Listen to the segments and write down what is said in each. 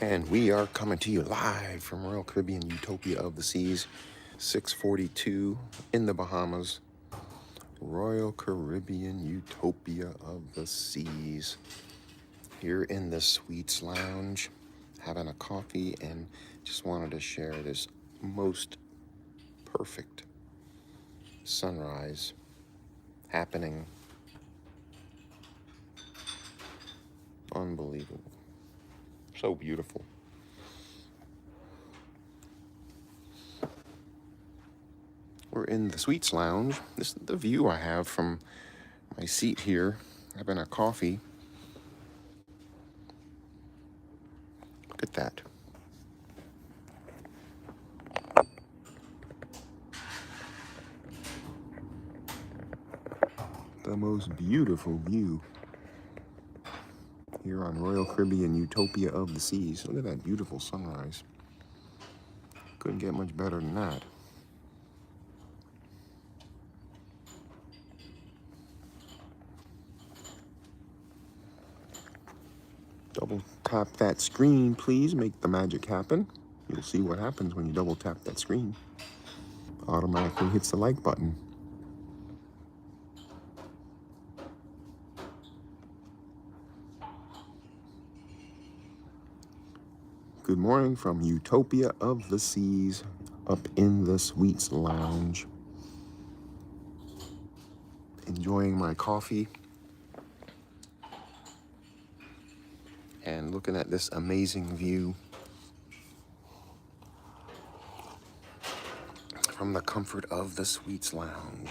And we are coming to you live from Royal Caribbean Utopia of the Seas, 642 in the Bahamas. Royal Caribbean Utopia of the Seas. Here in the Suites Lounge, having a coffee, and just wanted to share this most perfect sunrise happening. Unbelievable. So beautiful. We're in the Suites Lounge. This is the view I have from my seat here, having a coffee. Look at that. The most beautiful view here on Royal Caribbean Utopia of the Seas. Look at that beautiful sunrise. Couldn't get much better than that. Double tap that screen, please. Make the magic happen. You'll see what happens when you double tap that screen. Automatically hits the like button. Good morning from Utopia of the Seas, up in the Suites Lounge. Enjoying my coffee and looking at this amazing view from the comfort of the Suites Lounge.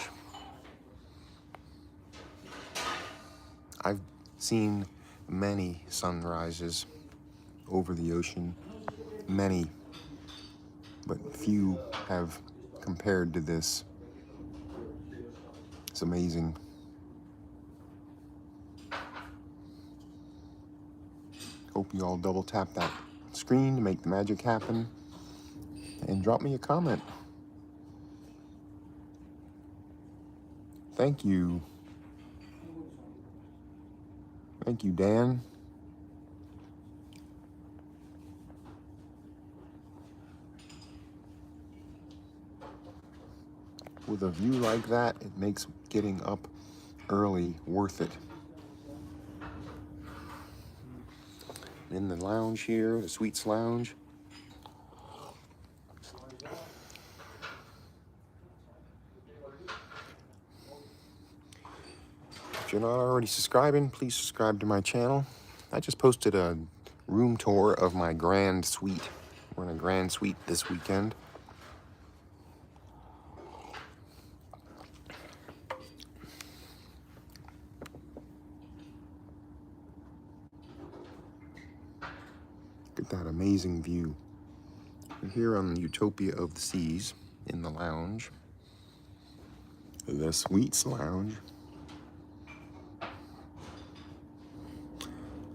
I've seen many sunrises over the ocean, many, but few have compared to this. It's amazing. Hope you all double tap that screen to make the magic happen and drop me a comment. Thank you. Thank you, Dan. With a view like that, it makes getting up early worth it. In the lounge here, the Suites Lounge. If you're not already subscribing, please subscribe to my channel. I just posted a room tour of my grand suite. We're in a grand suite this weekend. Look at that amazing view. We're here on the Utopia of the Seas in the lounge. The Suites Lounge.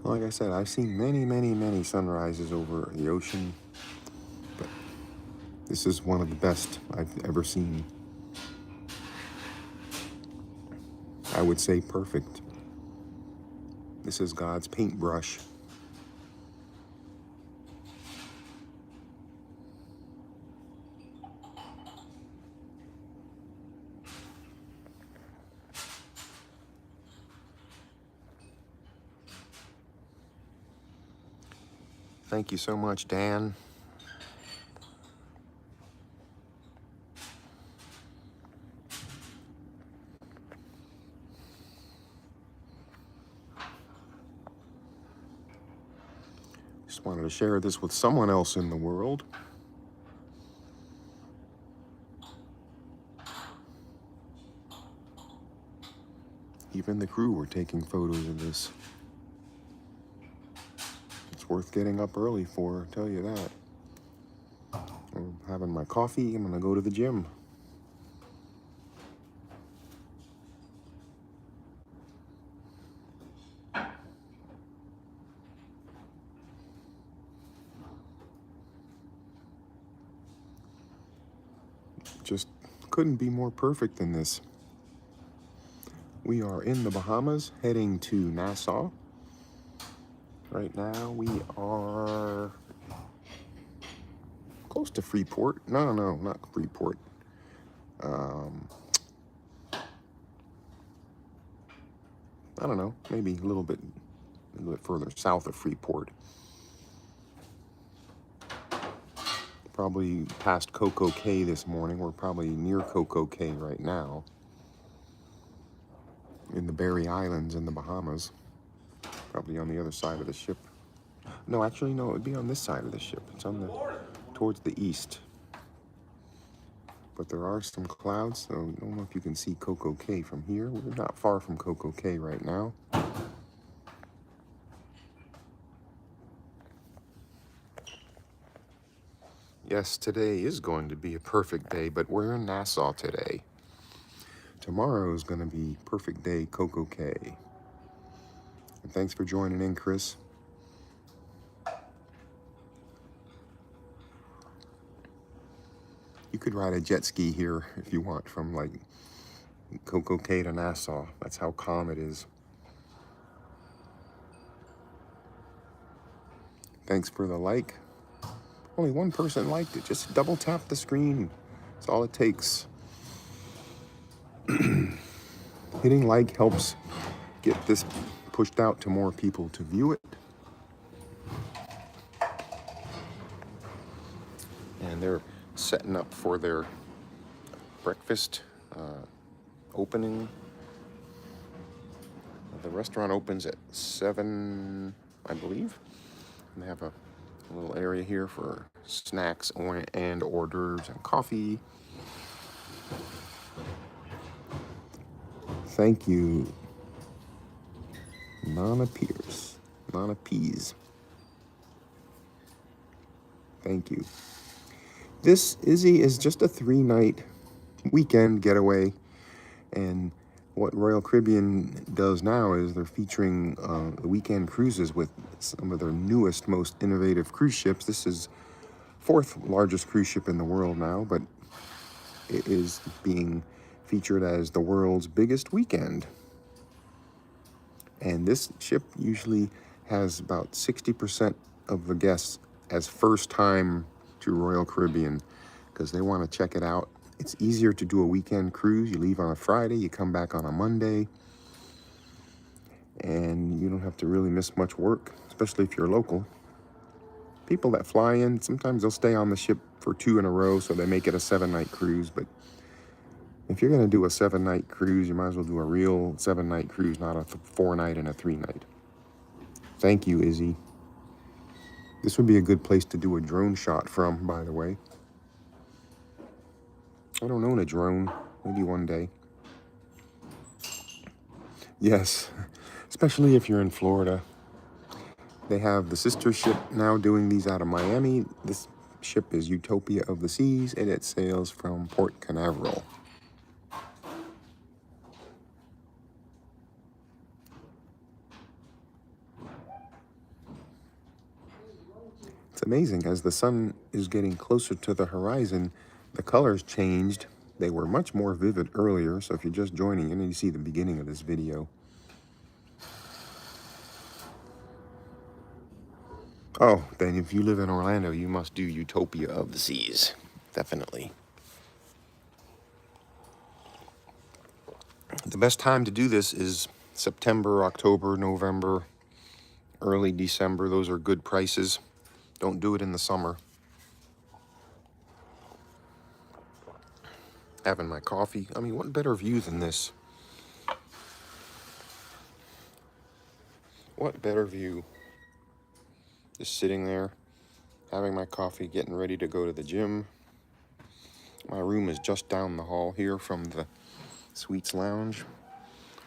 Like I said, I've seen many sunrises over the ocean, but this is one of the best I've ever seen. I would say perfect. This is God's paintbrush. Thank you so much, Dan. Just wanted to share this with someone else in the world. Even the crew were taking photos of this. It's worth getting up early for, I'll tell you that. I'm having my coffee, I'm gonna go to the gym. Just couldn't be more perfect than this. We are in the Bahamas, heading to Nassau. Right now we are close to Freeport. No, not Freeport. I don't know, maybe a little bit further south of Freeport. Probably past Coco Cay this morning. We're probably near Coco Cay right now, in the Berry Islands in the Bahamas. Probably on the other side of the ship. No, actually, no, it would be on this side of the ship. It's on towards the east. But there are some clouds, so I don't know if you can see Coco Cay from here. We're not far from Coco Cay right now. Yes, today is going to be a perfect day, but we're in Nassau today. Tomorrow is going to be perfect day, Coco Cay. And thanks for joining in, Chris. You could ride a jet ski here if you want, from like Coco Cay to Nassau. That's how calm it is. Thanks for the like. Only one person liked it. Just double tap the screen. That's all it takes. Hitting like helps get this pushed out to more people to view it. And they're setting up for their breakfast opening. The restaurant opens at 7, I believe. And they have a little area here for snacks and hors d'oeuvres and coffee. Thank you, Nana Peas. Thank you. This, Izzy, is just a 3-night weekend getaway. And what Royal Caribbean does now is they're featuring the weekend cruises with some of their newest, most innovative cruise ships. This is 4th largest cruise ship in the world now, but it is being featured as the world's biggest weekend. And this ship usually has about 60% of the guests as first time to Royal Caribbean because they want to check it out. It's easier to do a weekend cruise. You leave on a Friday, you come back on a Monday, and you don't have to really miss much work, especially if you're local. People that fly in, sometimes they'll stay on the ship for 2 in a row, so they make it a 7-night cruise. But if you're going to do a 7-night cruise, you might as well do a real 7-night cruise, not a 4-night and a 3-night. Thank you, Izzy. This would be a good place to do a drone shot from, by the way. I don't own a drone. Maybe one day. Yes, especially if you're in Florida. They have the sister ship now doing these out of Miami. This ship is Utopia of the Seas, and it sails from Port Canaveral. It's amazing, as the sun is getting closer to the horizon, the colors changed. They were much more vivid earlier, so if you're just joining in, you see the beginning of this video. Oh, then if you live in Orlando, you must do Utopia of the Seas. Definitely. The best time to do this is September, October, November, early December. Those are good prices. Don't do it in the summer. Having my coffee. I mean, what better view than this? What better view? Just sitting there, having my coffee, getting ready to go to the gym. My room is just down the hall here from the Suites Lounge.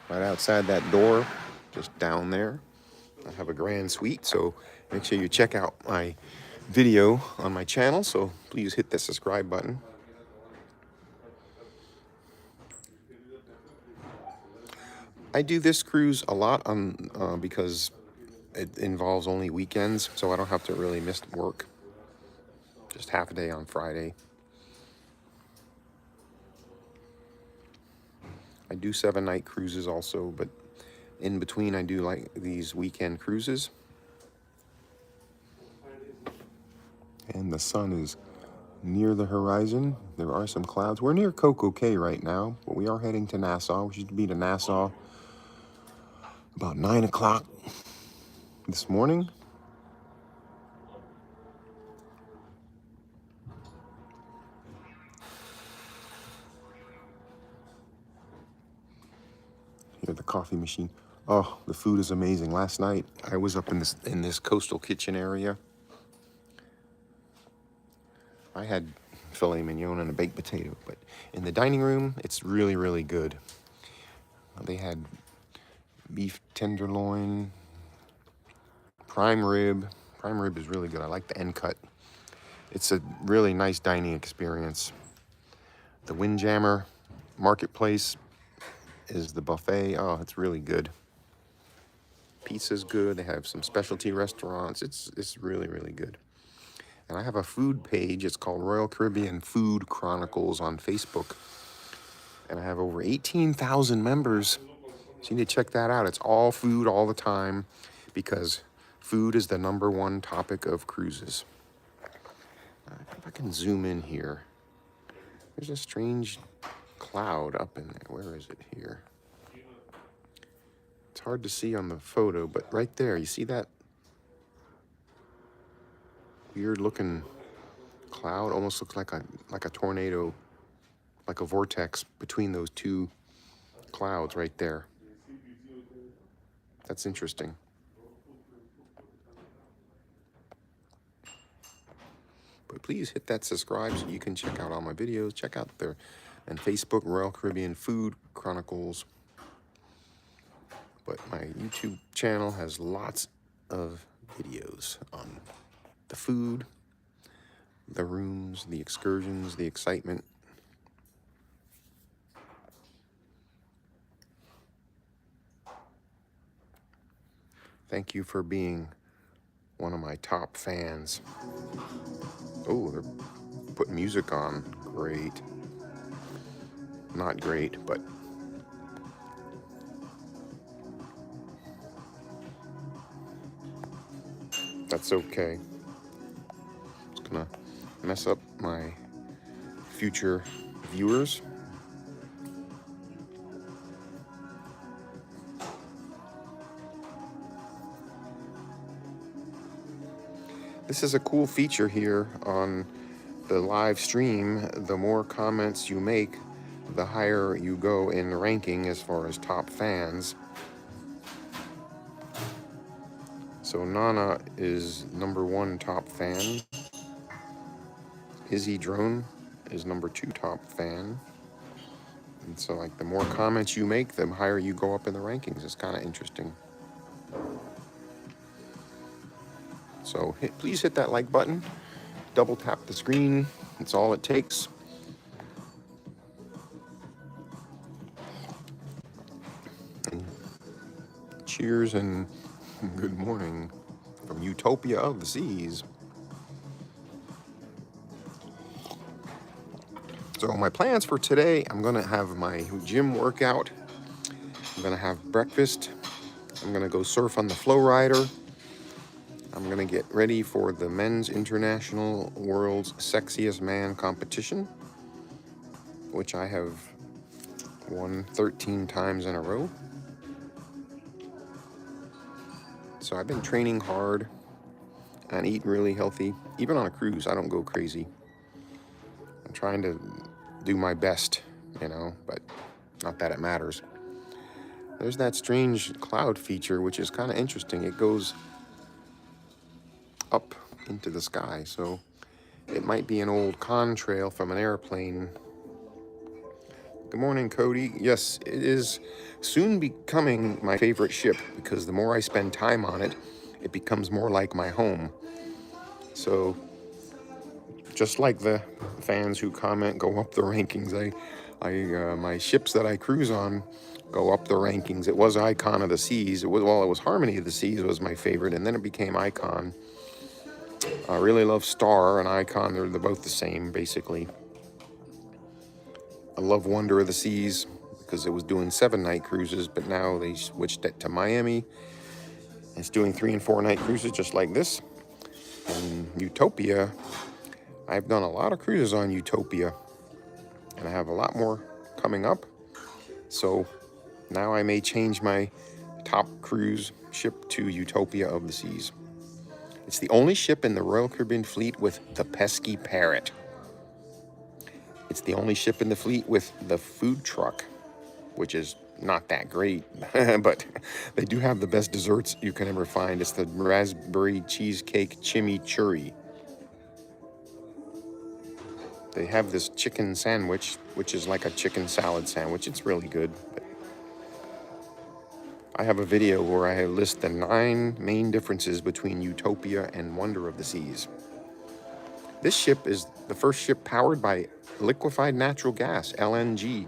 Right outside that door, just down there. I have a grand suite, so make sure you check out my video on my channel, so please hit the subscribe button. I do this cruise a lot because it involves only weekends, so I don't have to really miss work. Just half a day on Friday. I do 7-night cruises also, but in between I do like these weekend cruises. And the sun is near the horizon. There are some clouds. We're near Coco Cay right now, but we are heading to Nassau. We should be to Nassau about 9 o'clock this morning. Here's the coffee machine. Oh, the food is amazing. Last night I was up in this coastal kitchen area. I had filet mignon and a baked potato, but in the dining room, it's really, really good. They had beef tenderloin, prime rib. Prime rib is really good. I like the end cut. It's a really nice dining experience. The Windjammer Marketplace is the buffet. Oh, it's really good. Pizza's good. They have some specialty restaurants. It's really, really good. And I have a food page. It's called Royal Caribbean Food Chronicles on Facebook. And I have over 18,000 members. So you need to check that out. It's all food all the time because food is the #1 topic of cruises. If I can zoom in here. There's a strange cloud up in there. Where is it here? It's hard to see on the photo, but right there, you see that weird looking cloud? Almost looks like a tornado, like a vortex between those two clouds right there. That's interesting. But please hit that subscribe so you can check out all my videos. Check out their and Facebook Royal Caribbean Food Chronicles. But my YouTube channel has lots of videos on the food, the rooms, the excursions, the excitement. Thank you for being one of my top fans. Oh, they're putting music on. Great. Not great, but that's okay. It's gonna mess up my future viewers. This is a cool feature here on the live stream. The more comments you make, the higher you go in ranking as far as top fans. So Nana is #1 top fan. Izzy Drone is #2 top fan. And so like the more comments you make, the higher you go up in the rankings. It's kind of interesting. So please hit that like button. Double tap the screen. It's all it takes. And cheers and good morning from Utopia of the Seas. So my plans for today, I'm gonna have my gym workout. I'm gonna have breakfast. I'm gonna go surf on the Flow Rider. I'm gonna get ready for the Men's International World's Sexiest Man competition, which I have won 13 times in a row. So I've been training hard and eating really healthy. Even on a cruise, I don't go crazy. I'm trying to do my best, but not that it matters. There's that strange cloud feature, which is kind of interesting. It goes up into the sky, so it might be an old contrail from an airplane. Good morning, Cody. Yes, it is soon becoming my favorite ship because the more I spend time on it, it becomes more like my home. So just like the fans who comment go up the rankings, my ships that I cruise on go up the rankings. It was Icon of the Seas. It was Harmony of the Seas was my favorite, and then it became Icon. I really love Star and Icon. They're both the same, basically. I love Wonder of the Seas because it was doing 7-night cruises, but now they switched it to Miami. It's doing 3 and 4 night cruises just like this. And Utopia, I've done a lot of cruises on Utopia, and I have a lot more coming up. So now I may change my top cruise ship to Utopia of the Seas. It's the only ship in the Royal Caribbean fleet with the pesky parrot. It's the only ship in the fleet with the food truck, which is not that great, but they do have the best desserts you can ever find. It's the raspberry cheesecake chimichurri. They have this chicken sandwich, which is like a chicken salad sandwich. It's really good. But I have a video where I list the 9 main differences between Utopia and Wonder of the Seas. This ship is the first ship powered by liquefied natural gas, LNG,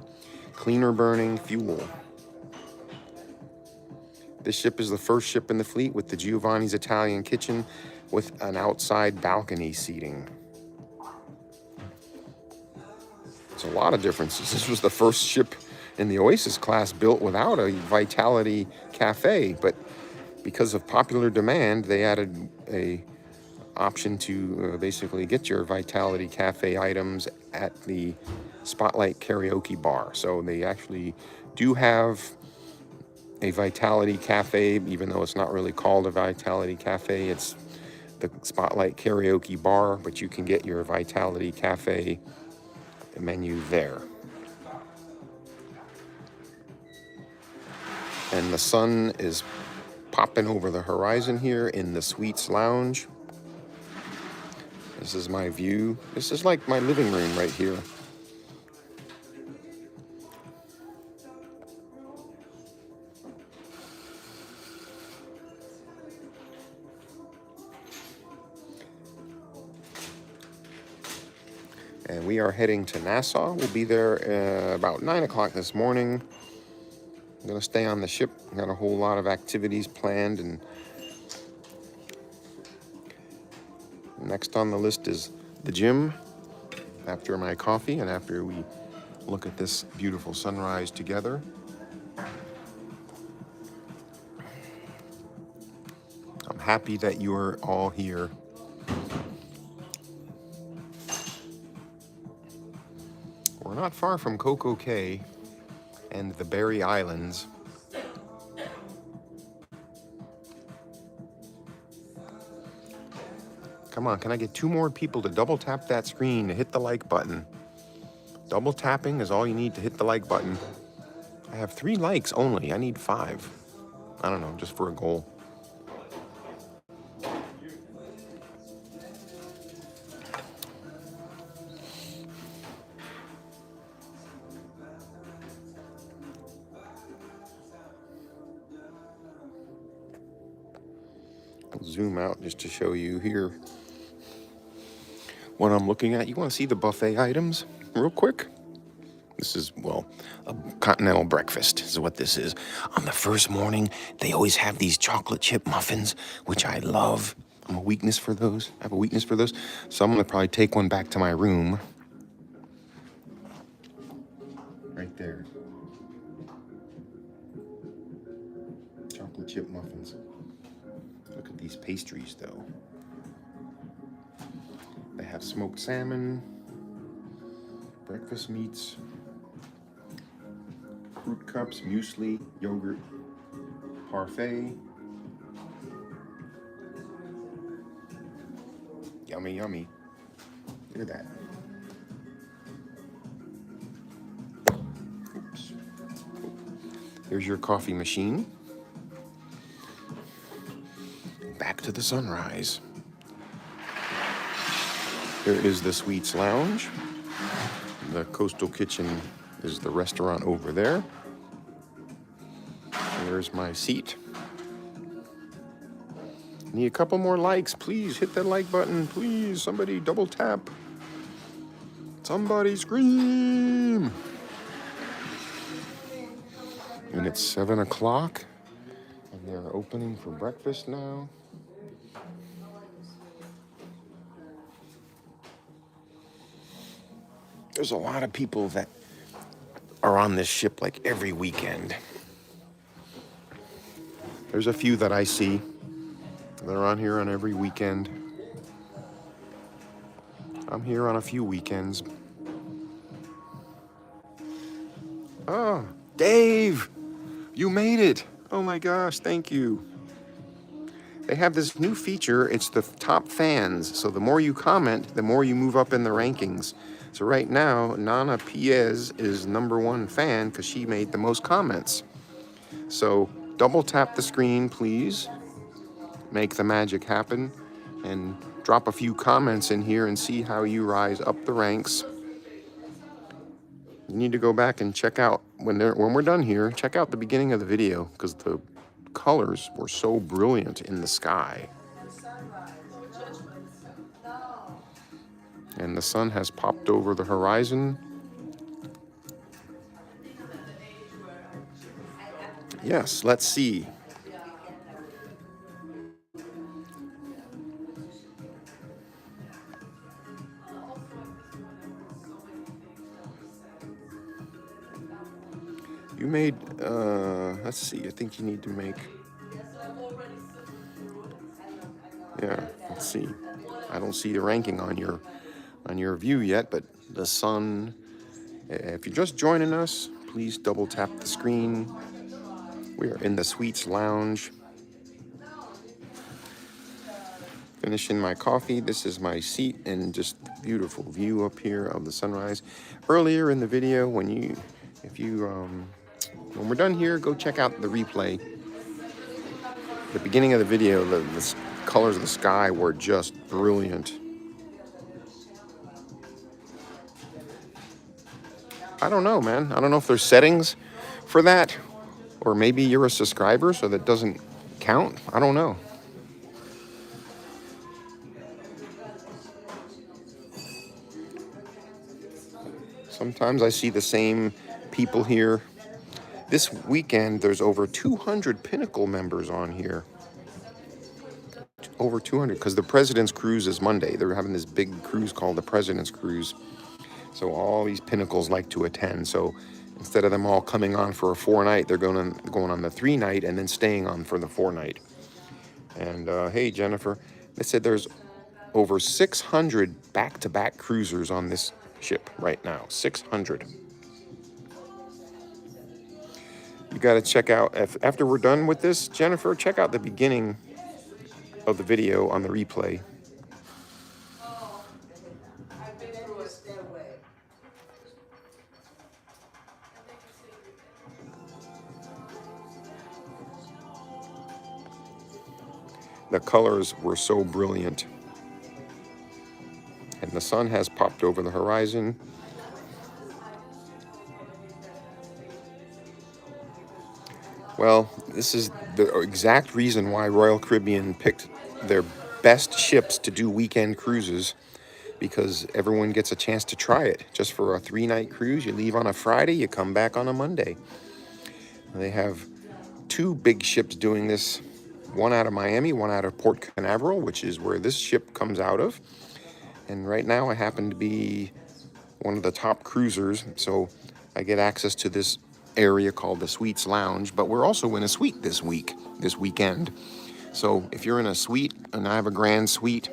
cleaner burning fuel. This ship is the first ship in the fleet with the Giovanni's Italian kitchen with an outside balcony seating. It's a lot of differences. This was the first ship in the Oasis class built without a Vitality Cafe, but because of popular demand, they added a option to basically get your Vitality Cafe items at the Spotlight Karaoke Bar. So they actually do have a Vitality Cafe, even though it's not really called a Vitality Cafe. It's the Spotlight Karaoke Bar, but you can get your Vitality Cafe menu there. And the sun is popping over the horizon here in the Suites Lounge. This is my view. This is like my living room right here. And we are heading to Nassau. We'll be there about 9 o'clock this morning. I'm going to stay on the ship. I've got a whole lot of activities planned. And next on the list is the gym after my coffee and after we look at this beautiful sunrise together. I'm happy that you're all here. We're not far from Coco Cay and the Berry Islands. Come on, can I get 2 more people to double tap that screen to hit the like button? Double tapping is all you need to hit the like button. I have 3 likes only. I need 5. I don't know, just for a goal. I'll zoom out just to show you here what I'm looking at. You want to see the buffet items real quick? This is, well, a continental breakfast is what this is. On the first morning, they always have these chocolate chip muffins, which I love. I have a weakness for those. So I'm going to probably take one back to my room. Right there. Chocolate chip muffins. Look at these pastries, though. They have smoked salmon, breakfast meats, fruit cups, muesli, yogurt, parfait. Yummy, yummy. Look at that. Oops. Here's your coffee machine. Back to the sunrise. Here is the Suites Lounge. The Coastal Kitchen is the restaurant over there. There's my seat. Need a couple more likes. Please hit that like button. Please, somebody double tap. Somebody scream. And it's 7 o'clock. And they're opening for breakfast now. There's a lot of people that are on this ship like every weekend. There's a few that I see. They're on here on every weekend. I'm here on a few weekends. Oh, Dave, you made it. Oh my gosh, thank you. They have this new feature. It's the top fans. So the more you comment, the more you move up in the rankings. So right now, Nana Piez is #1 fan because she made the most comments. So double tap the screen, please. Make the magic happen. And drop a few comments in here and see how you rise up the ranks. You need to go back and check out, when we're done here, check out the beginning of the video because the colors were so brilliant in the sky. And the sun has popped over the horizon. Yes, let's see. You made, let's see, I think you need to make, yeah, let's see. I don't see the ranking on your view yet, but the sun, if you're just joining us, please double tap the screen. We are in the Suites Lounge. Finishing my coffee. This is my seat and just beautiful view up here of the sunrise. Earlier in the video, when we're done here, go check out the replay. The beginning of the video, the colors of the sky were just brilliant. I don't know, man. I don't know if there's settings for that, or maybe you're a subscriber, so that doesn't count. I don't know. Sometimes I see the same people here. This weekend, there's over 200 Pinnacle members on here. Over 200, because the President's Cruise is Monday. They're having this big cruise called the President's Cruise. So all these Pinnacles like to attend. So instead of them all coming on for a 4-night, they're going on the 3-night and then staying on for the 4-night. And hey, Jennifer, they said there's over 600 back-to-back cruisers on this ship right now. 600. You got to check out, after we're done with this, Jennifer, check out the beginning of the video on the replay. The colors were so brilliant. And the sun has popped over the horizon. Well, this is the exact reason why Royal Caribbean picked their best ships to do weekend cruises, because everyone gets a chance to try it. Just for a 3-night cruise, you leave on a Friday, you come back on a Monday. They have 2 big ships doing this, one out of Miami, one out of Port Canaveral, which is where this ship comes out of. And right now I happen to be one of the top cruisers, so I get access to this area called the Suites Lounge, but we're also in a suite this weekend. So if you're in a suite, and I have a grand suite,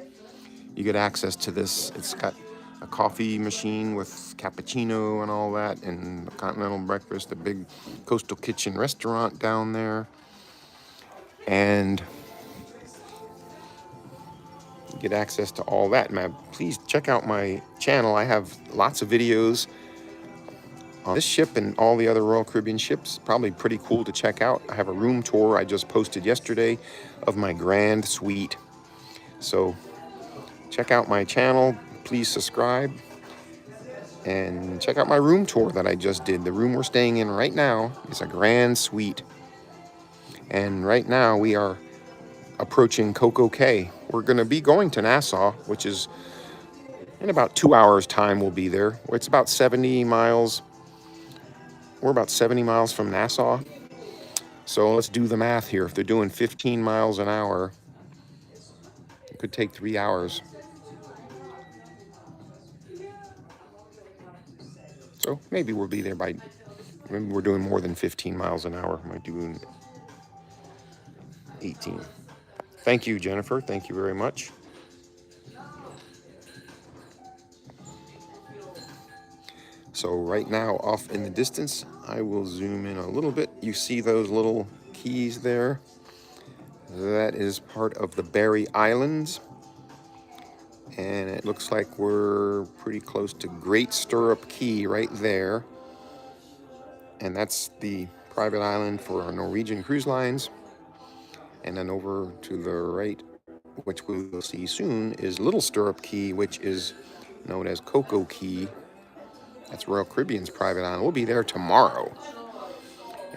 you get access to this. It's got a coffee machine with cappuccino and all that, and a continental breakfast, a big coastal kitchen restaurant down there. And you get access to all that. Man, please check out my channel. I have lots of videos on this ship and all the other Royal Caribbean ships. Probably pretty cool to check out. I have a room tour I just posted yesterday of my grand suite. So check out my channel. Please subscribe. And check out my room tour that I just did. The room we're staying in right now is a grand suite. And right now we are approaching Coco Cay. We're going to be going to Nassau, which is in about 2 hours time we'll be there. It's about 70 miles. We're about 70 miles from Nassau. So let's do the math here. If they're doing 15 miles an hour, it could take 3 hours. So maybe we'll be there maybe we're doing more than 15 miles an hour. Am I doing 18? Thank you, Jennifer. Thank you very much. So right now, off in the distance, I will zoom in a little bit. You see those little keys there? That is part of the Berry Islands. And it looks like we're pretty close to Great Stirrup Key right there. And that's the private island for Norwegian cruise lines. And then over to the right, which we will see soon, is Little Stirrup Key, which is known as Coco Key. That's Royal Caribbean's private island. We'll be there tomorrow.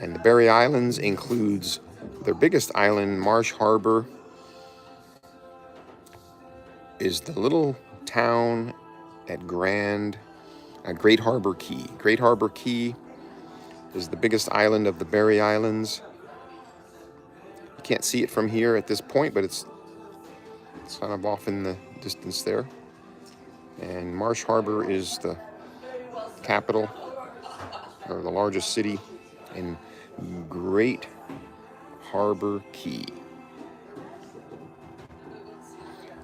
And the Berry Islands includes their biggest island, Marsh Harbor, is the little town at Great Harbor Key. Great Harbor Key is the biggest island of the Berry Islands. You can't see it from here at this point, but it's kind of off in the distance there. And Marsh Harbor is the capital, or the largest city in Great Harbor Key.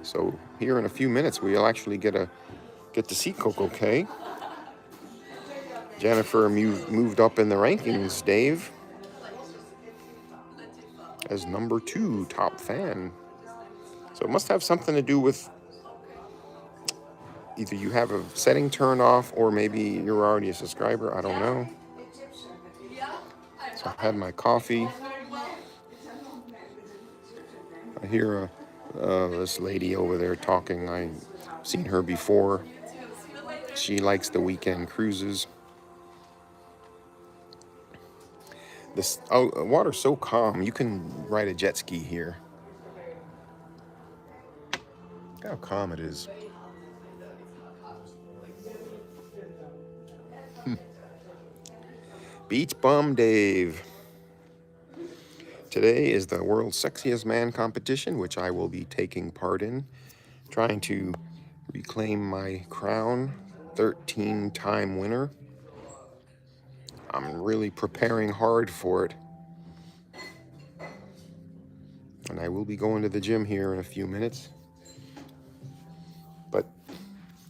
So here in a few minutes, we'll actually get to see Coco Cay. Jennifer moved up in the rankings, Dave, as #2 top fan. So it must have something to do with either you have a setting turned off or maybe you're already a subscriber. I don't know. So I had my coffee. I hear this lady over there talking. I've seen her before. She likes the weekend cruises. This water's so calm. You can ride a jet ski here. Look how calm it is. Beach Bum Dave. Today is the World's Sexiest Man competition, which I will be taking part in, trying to reclaim my crown, 13-time winner. I'm really preparing hard for it. And I will be going to the gym here in a few minutes. But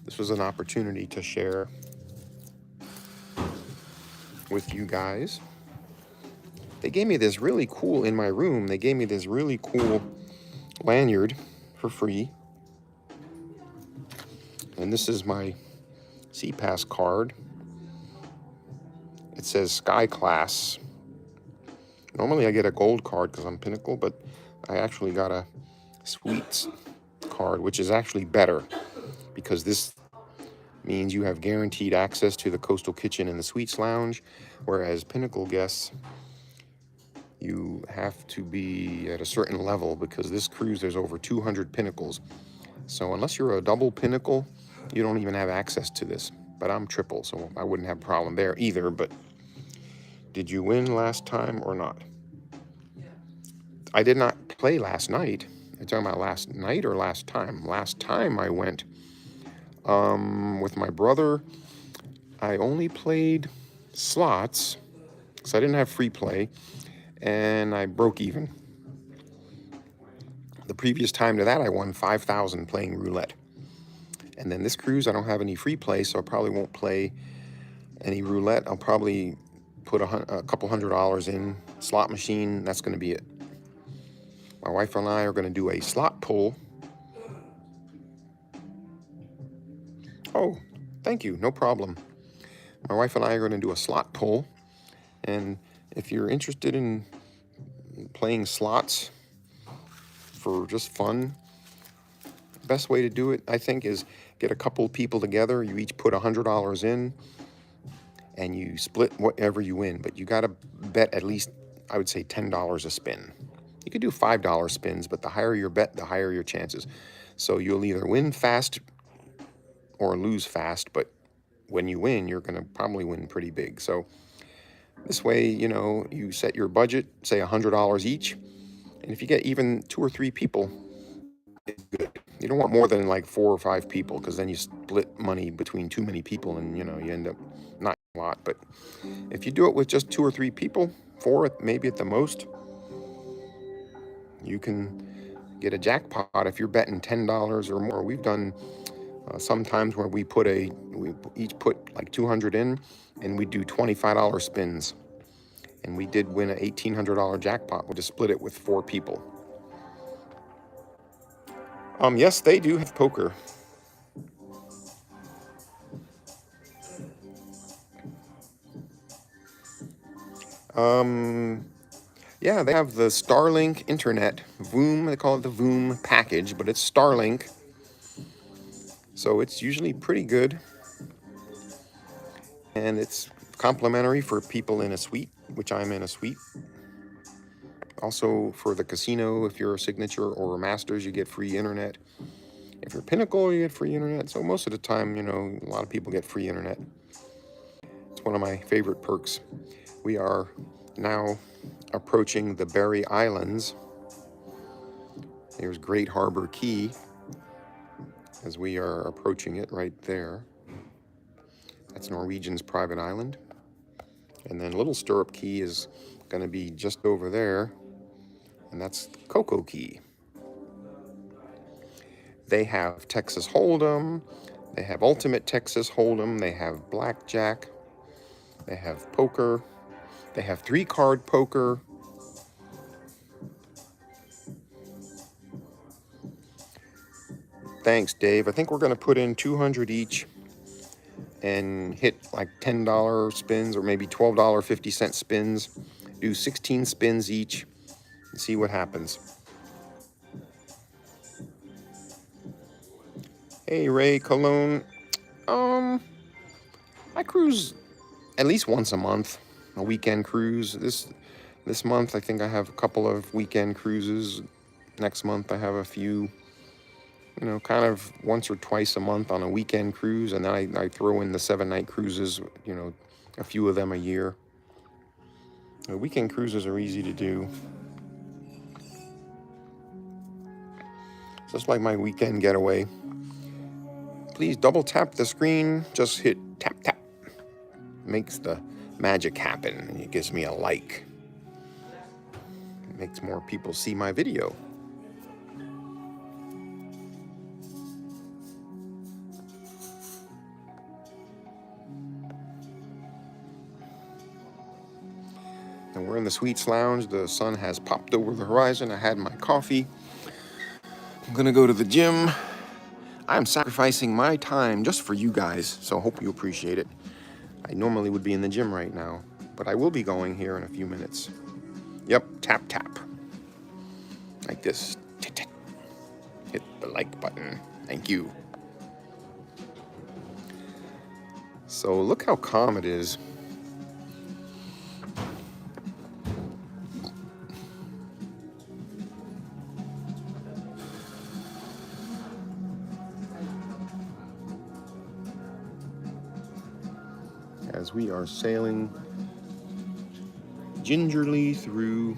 this was an opportunity to share with you guys. They gave me this really cool, in my room, they gave me this really cool lanyard for free. And this is my SeaPass card. It says Sky Class. Normally I get a gold card because I'm Pinnacle, but I actually got a Suites card, which is actually better because this means you have guaranteed access to the Coastal Kitchen and the Suites Lounge, whereas Pinnacle guests, you have to be at a certain level because this cruise, there's over 200 Pinnacles. So unless you're a double Pinnacle, you don't even have access to this. But I'm triple, so I wouldn't have a problem there either. But did you win last time or not? I did not play last night. You're talking about last night or last time? Last time I went with my brother. I only played slots because I didn't have free play, and I broke even. The previous time to that, I won $5,000 playing roulette. And then this cruise, I don't have any free play, so I probably won't play any roulette. I'll probably put a couple $100 in slot machine. That's going to be it. My wife and I are going to do a slot pull. Oh, thank you. No problem. My wife and I are going to do a slot pull. And if you're interested in playing slots for just fun, the best way to do it, I think, is get a couple people together. You each put $100 in, and you split whatever you win. But you got to bet at least, I would say, $10 a spin. You could do $5 spins, but the higher your bet, the higher your chances. So you'll either win fast or lose fast, but when you win, you're going to probably win pretty big. So this way, you set your budget, say $100 each, and if you get even 2 or 3 people, it's good. You don't want more than like 4 or 5 people, because then you split money between too many people, and you end up not a lot. But if you do it with just 2 or 3 people, 4 maybe at the most, you can get a jackpot if you're betting $10 or more. We've done Sometimes where we each put like 200 in, and we do $25 spins. And we did win an $1,800 jackpot. We just split it with 4 people. Yes, they do have poker. Yeah, they have the Starlink internet, Voom. They call it the Voom package, but it's Starlink. So it's usually pretty good. And it's complimentary for people in a suite, which I'm in a suite. Also for the casino, if you're a Signature or a Masters, you get free internet. If you're Pinnacle, you get free internet. So most of the time, a lot of people get free internet. It's one of my favorite perks. We are now approaching the Berry Islands. There's Great Harbor Key as we are approaching it right there. That's Norwegian's private island. And then Little Stirrup Key is going to be just over there, and that's Coco Key. They have Texas Hold'em, they have Ultimate Texas Hold'em, they have Blackjack, they have poker, they have 3-card poker. Thanks, Dave. I think we're going to put in 200 each and hit like $10 spins or maybe $12.50 spins. Do 16 spins each and see what happens. Hey, Ray Cologne. I cruise at least once a month, a weekend cruise. This month, I think I have a couple of weekend cruises. Next month, I have a few, kind of once or twice a month on a weekend cruise. And then I throw in the 7-night cruises, a few of them a year. The weekend cruises are easy to do. Just like my weekend getaway. Please double tap the screen. Just hit tap, tap. Makes the magic happen. And it gives me a like. It makes more people see my video. And we're in the Sweets Lounge. The sun has popped over the horizon. I had my coffee. I'm gonna go to the gym. I'm sacrificing my time just for you guys, so I hope you appreciate it. I normally would be in the gym right now, but I will be going here in a few minutes. Yep, tap, tap. Like this. Hit the like button. Thank you. So look how calm it is. As we are sailing gingerly through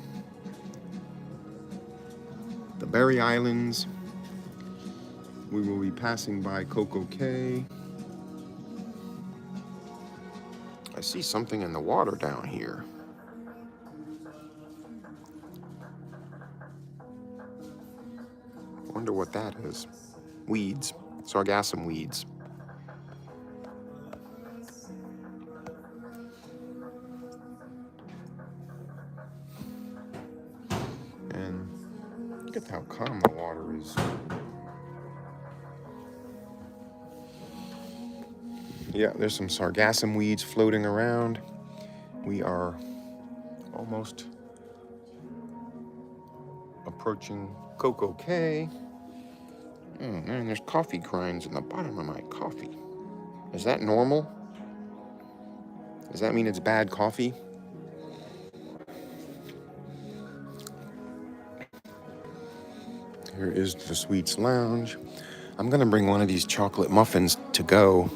the Berry Islands, we will be passing by Coco Cay. I see something in the water down here. Wonder what that is. Weeds, sargassum weeds. And look at how calm the water is. Yeah, there's some sargassum weeds floating around. We are almost approaching Coco Cay. Oh man, there's coffee grinds in the bottom of my coffee. Is that normal? Does that mean it's bad coffee? Here is the Sweets Lounge. I'm gonna bring one of these chocolate muffins to go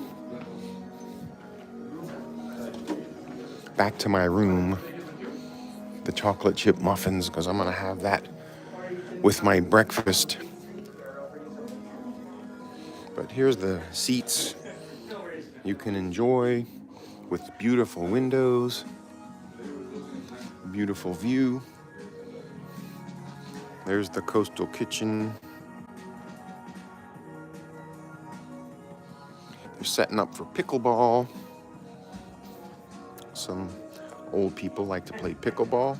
back to my room. The chocolate chip muffins, because I'm gonna have that with my breakfast. But here's the seats you can enjoy with beautiful windows, beautiful view. There's the coastal kitchen. setting up for pickleball. Some old people like to play pickleball.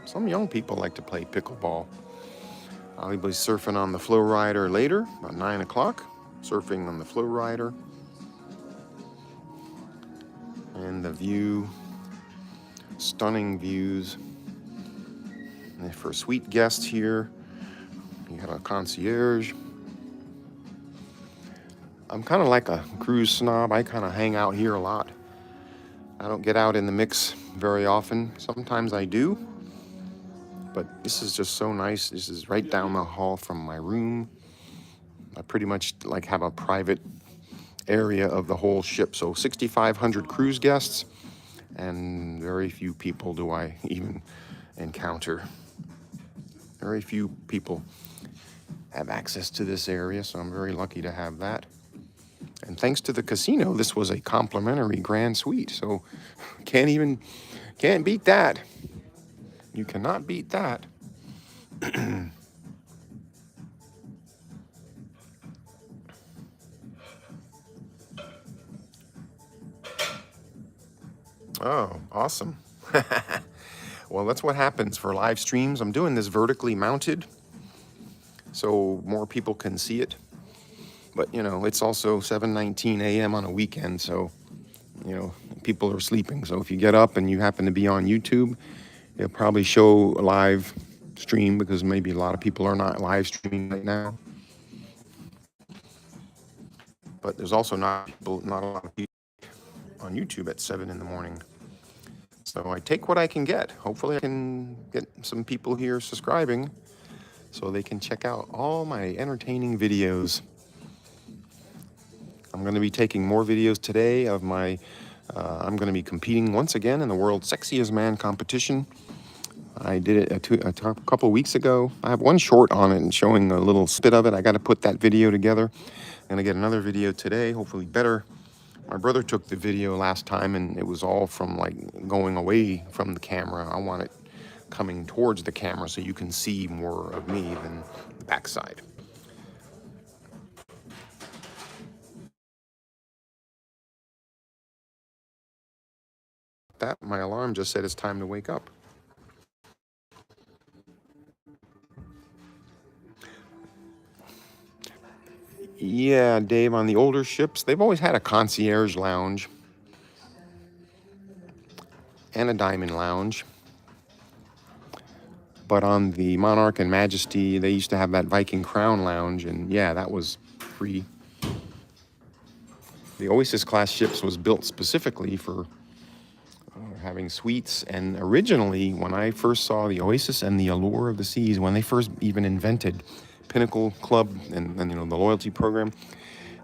Some young people like to play pickleball. I'll be surfing on the flow rider later, about 9 o'clock. Surfing on the flow rider. And the view, stunning views. And for sweet guests here, you have a concierge. I'm kind of like a cruise snob. I kind of hang out here a lot. I don't get out in the mix very often. Sometimes I do. But this is just so nice. This is right down the hall from my room. I pretty much like have a private area of the whole ship. So 6,500 cruise guests, and very few people do I even encounter. Very few people have access to this area, so I'm very lucky to have that. And thanks to the casino, this was a complimentary grand suite. So can't beat that. You cannot beat that. Oh, awesome. Well, that's what happens for live streams. I'm doing this vertically mounted so more people can see it. But, you know, it's also 7:19 a.m. on a weekend, so, you know, people are sleeping. So if you get up and you happen to be on YouTube, it'll probably show a live stream because maybe a lot of people are not live streaming right now. But there's also not a lot of people on YouTube at 7 in the morning. So I take what I can get. Hopefully I can get some people here subscribing so they can check out all my entertaining videos. I'm going to be taking more videos today of my, I'm going to be competing once again in the World's Sexiest Man competition. I did it a couple weeks ago. I have one short on it and showing a little spit of it. I got to put that video together. I'm going to get another video today, hopefully better. My brother took the video last time and it was all from like going away from the camera. I want it coming towards the camera so you can see more of me than the backside. That my alarm just said it's time to wake up. Yeah, Dave, on the older ships, they've always had a concierge lounge and a diamond lounge. But on the Monarch and Majesty, they used to have that Viking Crown lounge, and yeah, that was free. The Oasis class ships was built specifically for having suites, and originally, when I first saw the Oasis and the Allure of the Seas, when they first even invented Pinnacle Club and you know the loyalty program,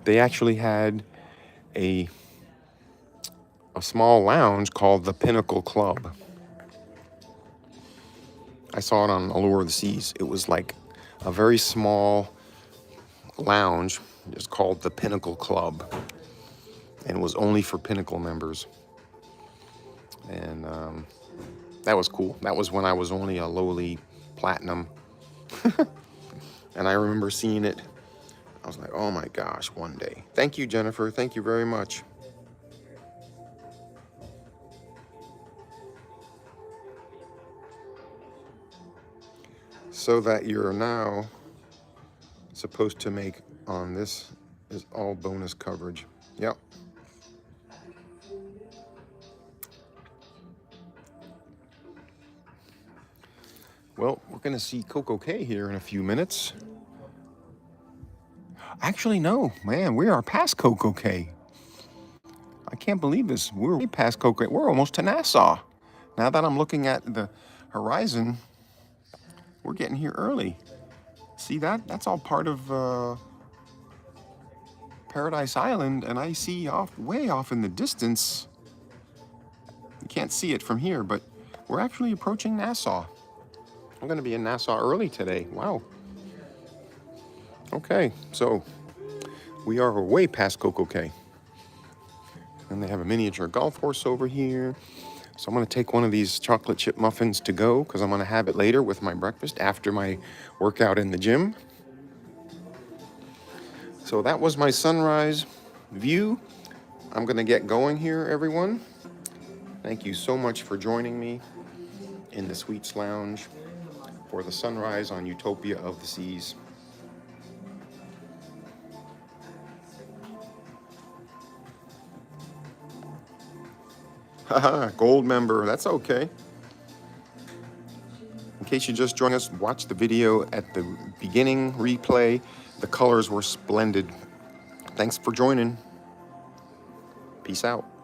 they actually had a small lounge called the Pinnacle Club. I saw it on Allure of the Seas. It was like a very small lounge. It's called the Pinnacle Club, and it was only for Pinnacle members. And that was cool. That was when I was only a lowly platinum. And I remember seeing it. I was like, oh my gosh, one day. Thank you, Jennifer. Thank you very much. So that you're now supposed to make on this is all bonus coverage. Yep. Well, we're going to see Coco K here in a few minutes. Actually, no, man, we are past Coco K. I can't believe this. We're way past Coco K. We're almost to Nassau. Now that I'm looking at the horizon, we're getting here early. See that? That's all part of Paradise Island, and I see way off in the distance. You can't see it from here, but we're actually approaching Nassau. I'm going to be in Nassau early today. Wow. Okay, so we are way past Coco Cay. And they have a miniature golf course over here. So I'm going to take one of these chocolate chip muffins to go because I'm going to have it later with my breakfast after my workout in the gym. So that was my sunrise view. I'm going to get going here, everyone. Thank you so much for joining me in the Sweets Lounge for the sunrise on Utopia of the Seas. Haha, gold member, that's okay. In case you just joined us, watch the video at the beginning replay. The colors were splendid. Thanks for joining. Peace out.